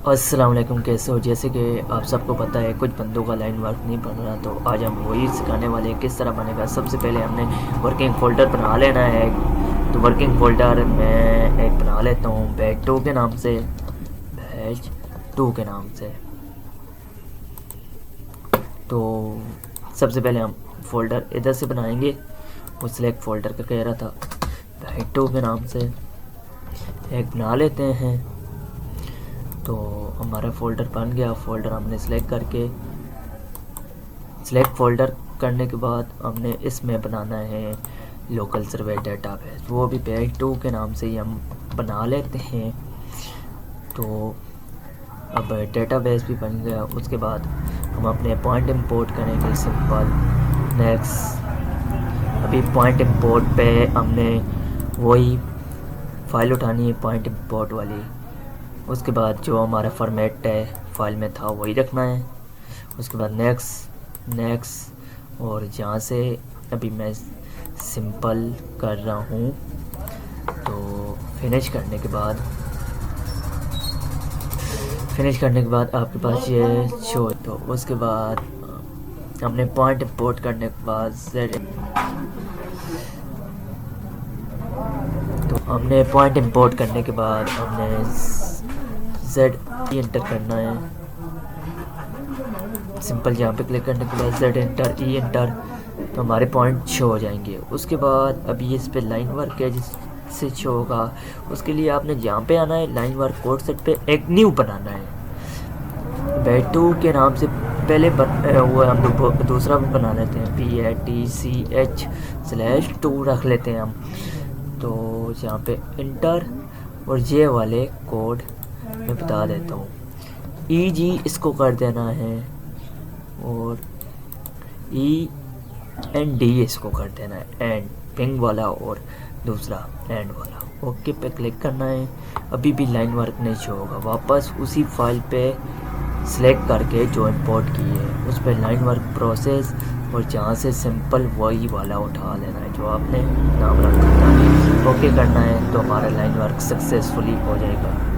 अस्सलाम वालेकुम। कैसे हो? जैसे कि आप सबको पता है कुछ बंदों का लाइन वर्क नहीं बन रहा, तो आज हम वही सिखाने वाले हैं किस तरह बनेगा। सबसे पहले हमने वर्किंग फ़ोल्डर बना लेना है। तो वर्किंग फ़ोल्डर मैं एक बना लेता हूँ बैच 2 के नाम से, बैच 2 के नाम से। तो सबसे पहले हम फ़ोल्डर इधर से बनाएंगे। वो सिलेक्ट फ़ोल्डर का कह रहा था, बैच 2 के नाम से एक बना लेते हैं। तो हमारा फ़ोल्डर बन गया। फ़ोल्डर हमने सिलेक्ट फ़ोल्डर करने के बाद हमने इसमें बनाना है लोकल सर्वे डेटाबेस, वो भी बैच 2 के नाम से ही हम बना लेते हैं। तो अब डेटाबेस भी बन गया। उसके बाद हम अपने पॉइंट इंपोर्ट करेंगे, सिंपल नेक्स्ट। अभी पॉइंट इंपोर्ट पे हमने वही फ़ाइल उठानी है, पॉइंट इंपोर्ट वाली। उसके बाद जो हमारा फॉर्मेट है फाइल में था वही रखना है। उसके बाद नेक्स्ट और यहाँ से अभी मैं सिंपल कर रहा हूँ। तो फिनिश करने के बाद आपके पास ये शो। तो उसके बाद हमने पॉइंट इंपोर्ट करने के बाद हमने Z एंटर करना है। सिंपल यहाँ पे क्लिक करने के बाद Z एंटर, E एंटर, तो हमारे पॉइंट शो हो जाएंगे। उसके बाद अभी इस पे लाइन वर्क है जिससे शो होगा। उसके लिए आपने यहाँ पे आना है, लाइन वर्क कोड सेट पे एक न्यू बनाना है। बैच 2 के नाम से पहले वो हम दूसरा भी बना लेते हैं, PATCH/2 रख लेते हैं हम। तो यहाँ पे इंटर और ये वाले कोड मैं बता देता हूँ। EG इसको कर देना है और END इसको कर देना है, एंड पिंग वाला और दूसरा एंड वाला। ओके पे क्लिक करना है। अभी भी लाइन वर्क नहीं शो होगा। वापस उसी फाइल पे सिलेक्ट करके जो इंपोर्ट की है उस पर लाइन वर्क प्रोसेस और जहाँ से सिंपल वही वाला उठा लेना है जो आपने नाम रखा था। ओके करना है तो हमारा लाइन वर्क सक्सेसफुली हो जाएगा।